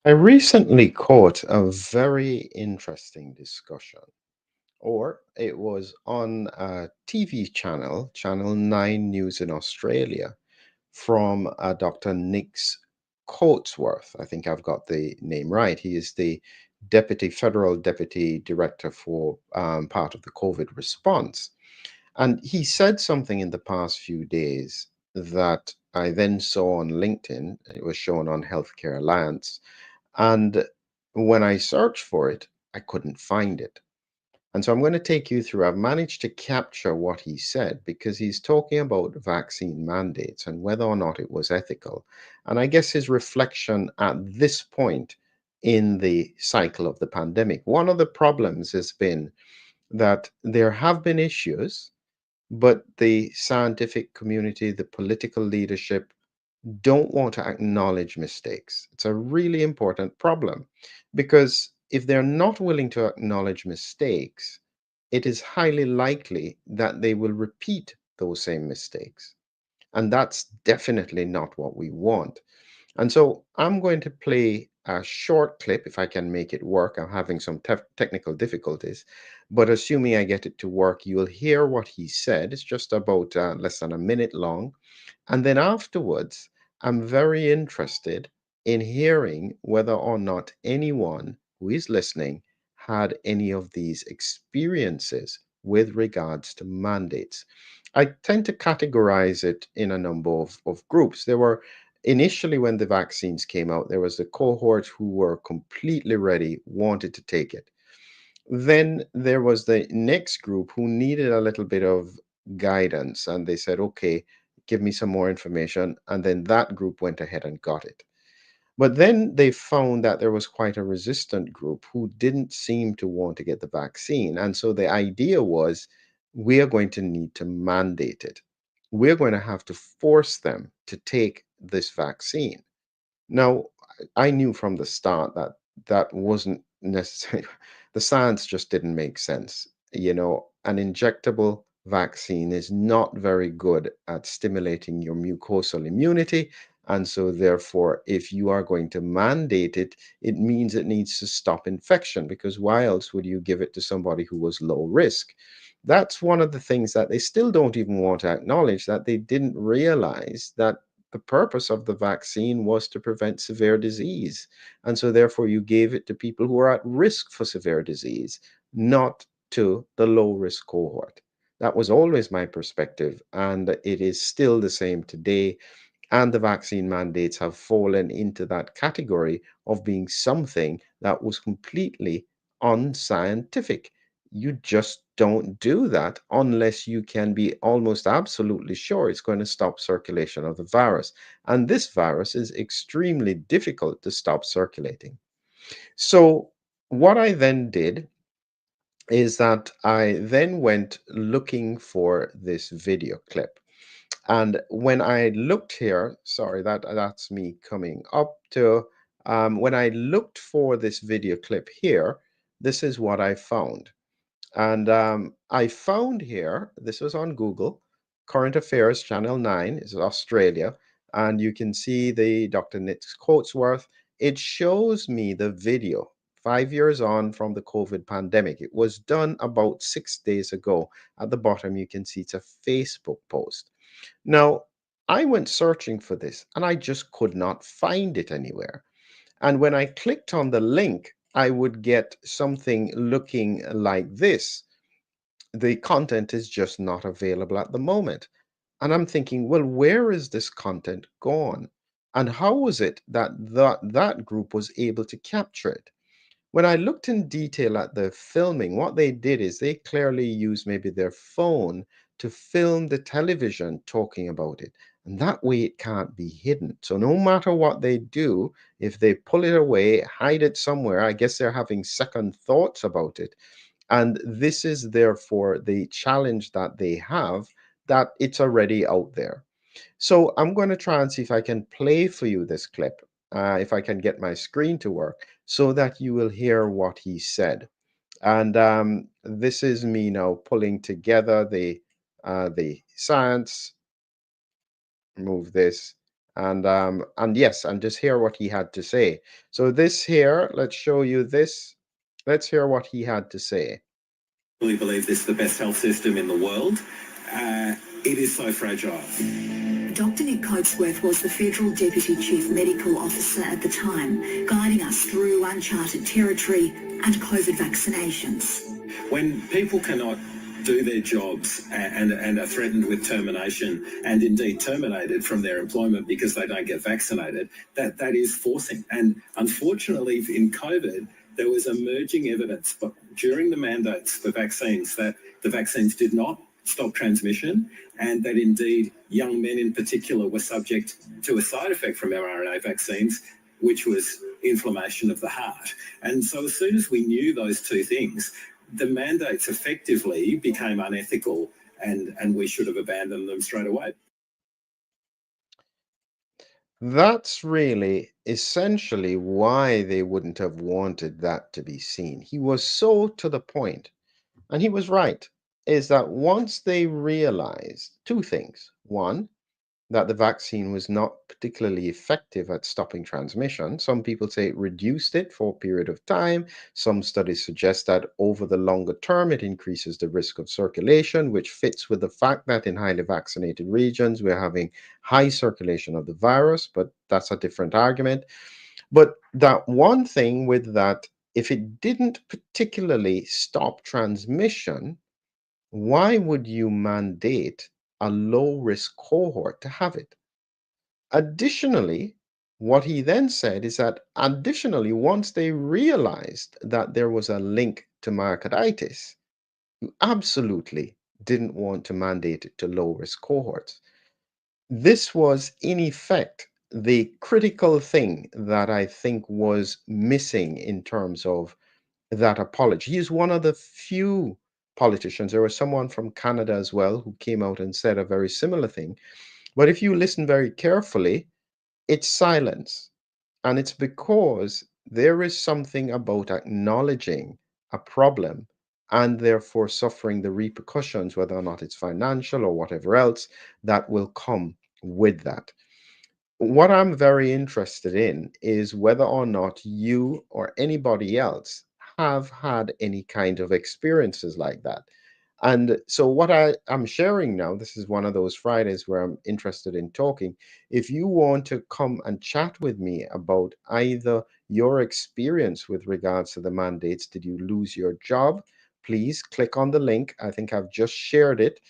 I recently caught a very interesting discussion, or it was on a TV channel, Channel 9 News in Australia, from Dr. Nick Coatsworth. I think I've got the name right. He is the federal deputy director for part of the COVID response. And he said something in the past few days that I then saw on LinkedIn. It was shown on Healthcare Alliance, and when I searched for it, I couldn't find it. And so I'm going to take you through. I've managed to capture what he said because he's talking about vaccine mandates and whether or not it was ethical. And I guess his reflection at this point in the cycle of the pandemic. One of the problems has been that there have been issues, but the scientific community, the political leadership, don't want to acknowledge mistakes. It's a really important problem because if they're not willing to acknowledge mistakes, it is highly likely that they will repeat those same mistakes. And that's definitely not what we want. And so I'm going to play a short clip if I can make it work. I'm having some technical difficulties, but assuming I get it to work, you'll hear what he said. It's just about less than a minute long. And then afterwards, I'm very interested in hearing whether or not anyone who is listening had any of these experiences with regards to mandates. I tend to categorize it in a number of groups. There were initially, when the vaccines came out, there was a cohort who were completely ready, wanted to take it. Then there was the next group who needed a little bit of guidance, and they said, okay, give me some more information. And then that group went ahead and got it. But then they found that there was quite a resistant group who didn't seem to want to get the vaccine. And so the idea was we are going to need to mandate it. We're going to have to force them to take this vaccine. Now, I knew from the start that that wasn't necessary. The science just didn't make sense. An injectable vaccine is not very good at stimulating your mucosal immunity. And so, therefore, if you are going to mandate it, it means it needs to stop infection because why else would you give it to somebody who was low risk? That's one of the things that they still don't even want to acknowledge, that they didn't realize that the purpose of the vaccine was to prevent severe disease. And so, therefore, you gave it to people who are at risk for severe disease, not to the low risk cohort. That was always my perspective, and it is still the same today. And the vaccine mandates have fallen into that category of being something that was completely unscientific. You just don't do that unless you can be almost absolutely sure it's going to stop circulation of the virus. And this virus is extremely difficult to stop circulating. So, what I then did is that I then went looking for this video clip. And when I looked here, sorry, that's me coming up to, when I looked for this video clip here, this is what I found. And I found here, this was on Google, Current Affairs Channel 9, is Australia. And you can see the Dr. Nick Coatsworth. It shows me the video 5 years on from the COVID pandemic. It was done about 6 days ago. At the bottom, you can see it's a Facebook post. Now, I went searching for this and I just could not find it anywhere. And when I clicked on the link, I would get something looking like this. The content is just not available at the moment. And I'm thinking, well, where is this content gone? And how was it that that group was able to capture it? When I looked in detail at the filming, what they did is they clearly used maybe their phone to film the television talking about it. And that way it can't be hidden. So no matter what they do, if they pull it away, hide it somewhere, I guess they're having second thoughts about it. And this is therefore the challenge that they have, that it's already out there. So I'm going to try and see if I can play for you this clip, if I can get my screen to work, so that you will hear what he said. And this is me now pulling together the science. Move this, And yes, and just hear what he had to say. So this here, let's show you this. Let's hear what he had to say. I believe this is the best health system in the world. It is so fragile. Dr Nick Coatsworth was the Federal Deputy Chief Medical Officer at the time, guiding us through uncharted territory and COVID vaccinations. When people cannot do their jobs and are threatened with termination and indeed terminated from their employment because they don't get vaccinated, that is forcing. And unfortunately in COVID, there was emerging evidence during the mandates for vaccines that the vaccines did not stop transmission, and that indeed young men in particular were subject to a side effect from mRNA vaccines, which was inflammation of the heart. And so as soon as we knew those two things, the mandates effectively became unethical, and we should have abandoned them straight away. That's really essentially why they wouldn't have wanted that to be seen. He was so to the point, and he was right, is that once they realized two things. One, that the vaccine was not particularly effective at stopping transmission. Some people say it reduced it for a period of time. Some studies suggest that over the longer term, it increases the risk of circulation, which fits with the fact that in highly vaccinated regions, we're having high circulation of the virus, but that's a different argument. But that one thing with that, if it didn't particularly stop transmission, why would you mandate a low risk cohort to have it? Additionally, what he then said is that additionally, once they realized that there was a link to myocarditis, you absolutely didn't want to mandate it to low risk cohorts. This was, in effect, the critical thing that I think was missing in terms of that apology. He is one of the few politicians. There was someone from Canada as well who came out and said a very similar thing. But if you listen very carefully, it's silence. And it's because there is something about acknowledging a problem and therefore suffering the repercussions, whether or not it's financial or whatever else, that will come with that. What I'm very interested in is whether or not you or anybody else have had any kind of experiences like that. And so, what I am sharing now, this is one of those Fridays where I'm interested in talking. If you want to come and chat with me about either your experience with regards to the mandates, did you lose your job? Please click on the link. I think I've just shared it.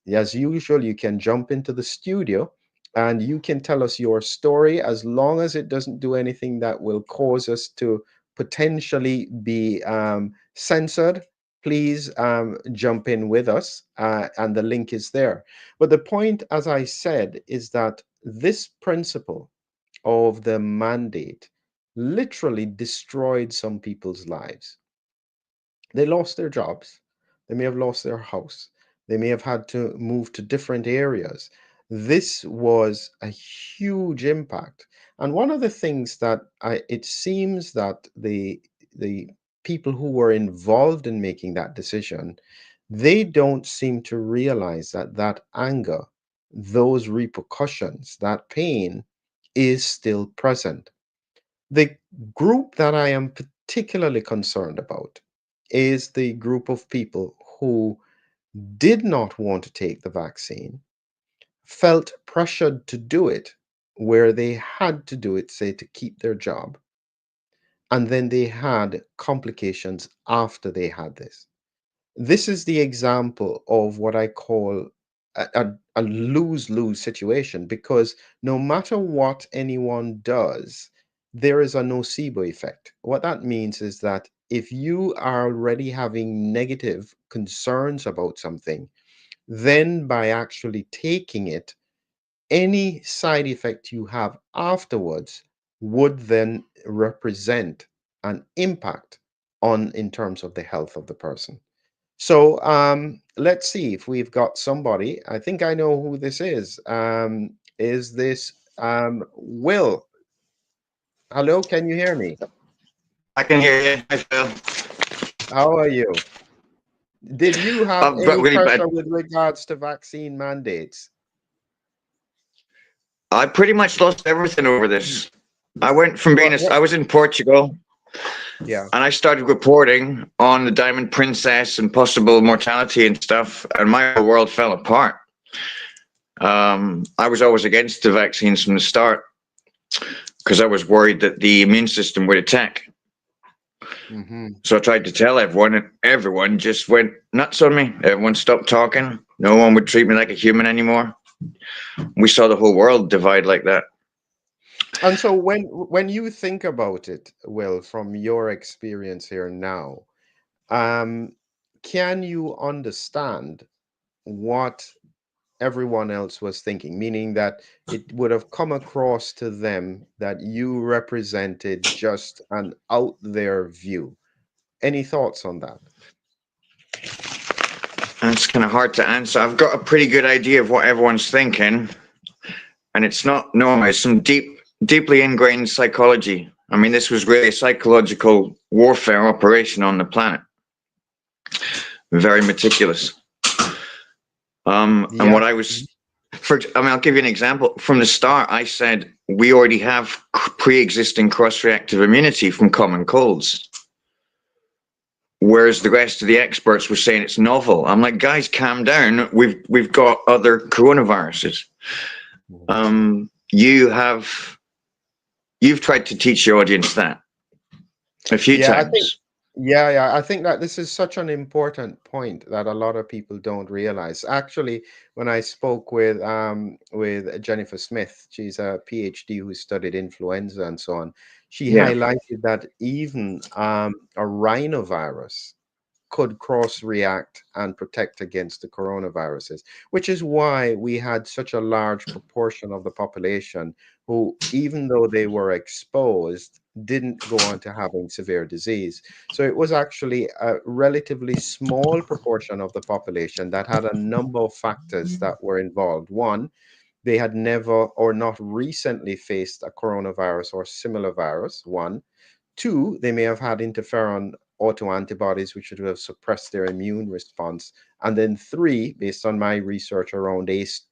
As usual, you can jump into the studio and you can tell us your story as long as it doesn't do anything that will cause us to potentially be censored. Please jump in with us, and the link is there. But the point, as I said, is that this principle of the mandate literally destroyed some people's lives. They lost their jobs. They may have lost their house. They may have had to move to different areas. This was a huge impact. And one of the things that it seems that the people who were involved in making that decision, they don't seem to realize that that anger, those repercussions, that pain is still present. The group that I am particularly concerned about is the group of people who did not want to take the vaccine, felt pressured to do it, where they had to do it, say, to keep their job, and then they had complications after they had this. This is the example of what I call a lose-lose situation, because no matter what anyone does, there is a nocebo effect. What that means is that if you are already having negative concerns about something, then by actually taking it, any side effect you have afterwards would then represent an impact on in terms of the health of the person. So let's see if we've got somebody. I think I know who this is. Is this Will? Hello, can you hear me? I can hear you. Hi, Phil. How are you? Did you have But any really pressure bad. with regards to vaccine mandates? I pretty much lost everything over this. I went from being What? I was in Portugal Yeah. and I started reporting on the Diamond Princess and possible mortality and stuff, and my whole world fell apart. I was always against the vaccines from the start because I was worried that the immune system would attack. Hmm. So I tried to tell everyone, and everyone just went nuts on me. Everyone stopped talking. No one would treat me like a human anymore. We saw the whole world divide like that. And so when you think about it, Will, from your experience here now, um, can you understand what everyone else was thinking? Meaning that it would have come across to them that you represented just an out there view. Any thoughts on that? And it's kind of hard to answer. I've got a pretty good idea of what everyone's thinking, and it's not normal. It's some deeply ingrained psychology. I mean, this was really a psychological warfare operation on the planet. Very meticulous. And Yeah. what I was, I'll give you an example. From the start, I said we already have pre-existing cross-reactive immunity from common colds, whereas the rest of the experts were saying it's novel. I'm like, guys, calm down. We've got other coronaviruses. You've tried to teach your audience that a few Yeah, I think times. yeah, I think that this is such an important point that a lot of people don't realize. Actually, when I spoke with Jennifer Smith, she's a PhD who studied influenza and so on, she Yeah. highlighted that even a rhinovirus could cross react and protect against the coronaviruses, which is why we had such a large proportion of the population who, even though they were exposed, didn't go on to having severe disease. So it was actually a relatively small proportion of the population that had a number of factors that were involved. One, they had never or not recently faced a coronavirus or similar virus, one. Two, they may have had interferon autoantibodies, which would have suppressed their immune response. And then three, based on my research around ACE2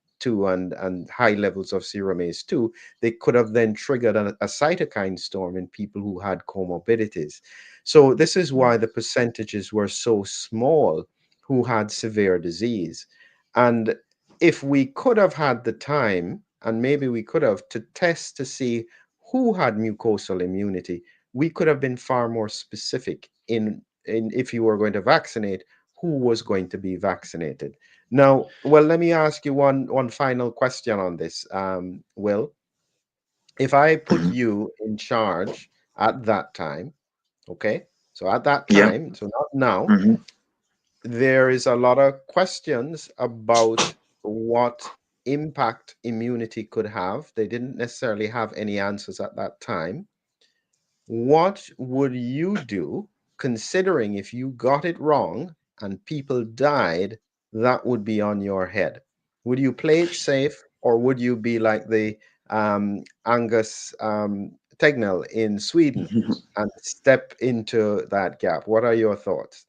and high levels of serum ACE2, they could have then triggered a cytokine storm in people who had comorbidities. So this is why the percentages were so small who had severe disease. And if we could have had the time, and maybe we could have, to test to see who had mucosal immunity, we could have been far more specific in if you were going to vaccinate, who was going to be vaccinated. Now, well, let me ask you one final question on this, Will. If I put Mhm. you in charge at that time, okay, so at that Yeah. time, so not now, Hmm. there is a lot of questions about what impact immunity could have. They didn't necessarily have any answers at that time. What would you do, considering if you got it wrong and people died, that would be on your head? Would you play it safe, or would you be like the Angus Tegnell in Sweden and step into that gap? What are your thoughts?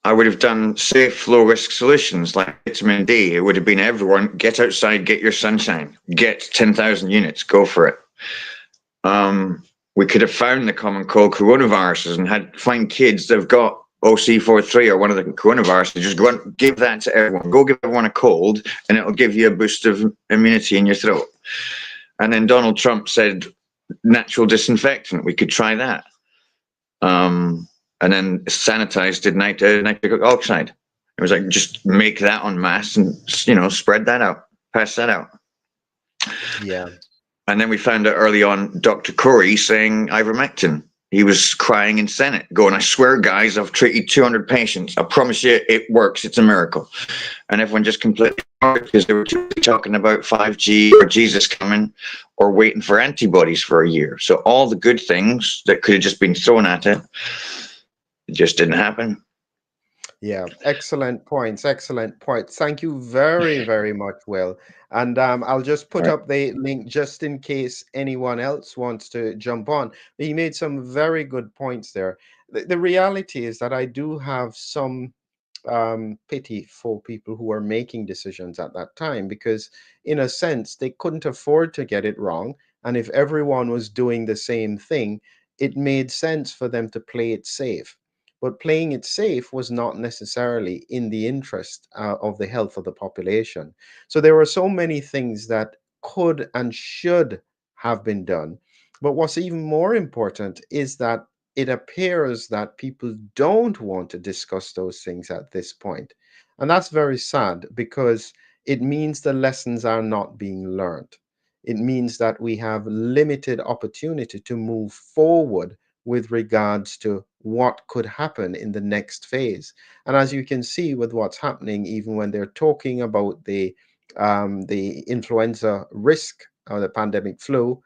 I would have done safe, low risk solutions like vitamin D. It would have been everyone get outside, get your sunshine, get 10,000 units, go for it. We could have found the common cold coronaviruses and find kids that have got OC43 or one of the coronaviruses. Just go and give that to everyone. Go give everyone a cold, and it'll give you a boost of immunity in your throat. And then Donald Trump said natural disinfectant. We could try that. And then sanitized did nitric oxide. It was like just make that en masse and spread that out, pass that out. Yeah. And then we found out early on Dr. Corey saying ivermectin. He was crying in Senate, going, "I swear, guys, I've treated 200 patients. I promise you it works. It's a miracle." And everyone just completely because they were talking about 5G or Jesus coming or waiting for antibodies for a year. So all the good things that could have just been thrown at it just didn't happen. Yeah, excellent points. Excellent points. Thank you very, very much, Will. And I'll just All put right. up the link just in case anyone else wants to jump on. He made some very good points there. The reality is that I do have some pity for people who were making decisions at that time, because in a sense they couldn't afford to get it wrong, and if everyone was doing the same thing, it made sense for them to play it safe. But playing it safe was not necessarily in the interest of the health of the population. So there were so many things that could and should have been done. But what's even more important is that it appears that people don't want to discuss those things at this point. And that's very sad, because it means the lessons are not being learned. It means that we have limited opportunity to move forward with regards to what could happen in the next phase. And as you can see with what's happening, even when they're talking about the influenza risk or the pandemic flu,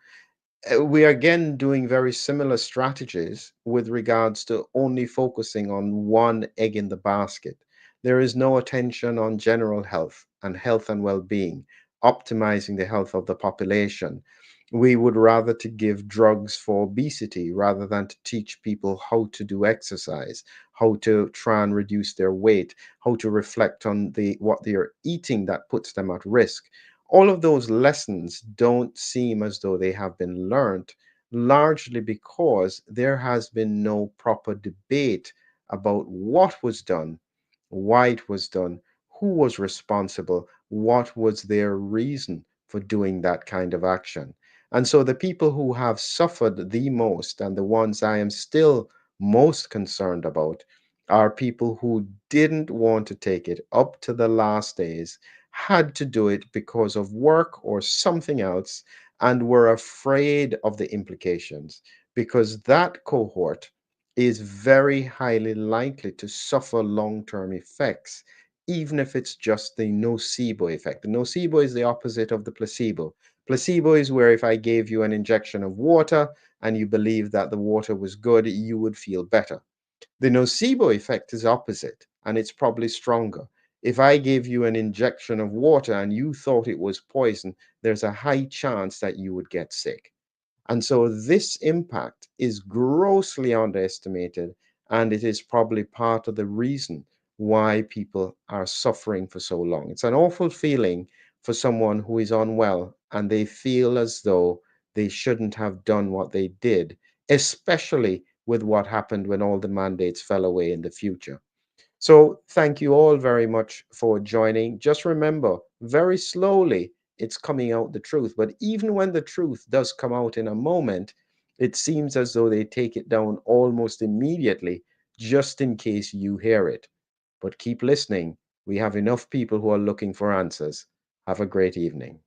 we are again doing very similar strategies with regards to only focusing on one egg in the basket. There is no attention on general health and well-being, optimizing the health of the population. We would rather to give drugs for obesity rather than to teach people how to do exercise, how to try and reduce their weight, how to reflect on the what they are eating that puts them at risk. All of those lessons don't seem as though they have been learned, largely because there has been no proper debate about what was done, why it was done, who was responsible, what was their reason for doing that kind of action. And so the people who have suffered the most, and the ones I am still most concerned about, are people who didn't want to take it up to the last days, had to do it because of work or something else, and were afraid of the implications, because that cohort is very highly likely to suffer long-term effects, even if it's just the nocebo effect. The nocebo is the opposite of the placebo. Placebo is where if I gave you an injection of water and you believed that the water was good, you would feel better. The nocebo effect is opposite, and it's probably stronger. If I gave you an injection of water and you thought it was poison, there's a high chance that you would get sick. And so this impact is grossly underestimated, and it is probably part of the reason why people are suffering for so long. It's an awful feeling for someone who is unwell and they feel as though they shouldn't have done what they did, especially with what happened when all the mandates fell away in the future. So thank you all very much for joining. Just remember, very slowly, it's coming out the truth. But even when the truth does come out in a moment, it seems as though they take it down almost immediately, just in case you hear it. But keep listening. We have enough people who are looking for answers. Have a great evening.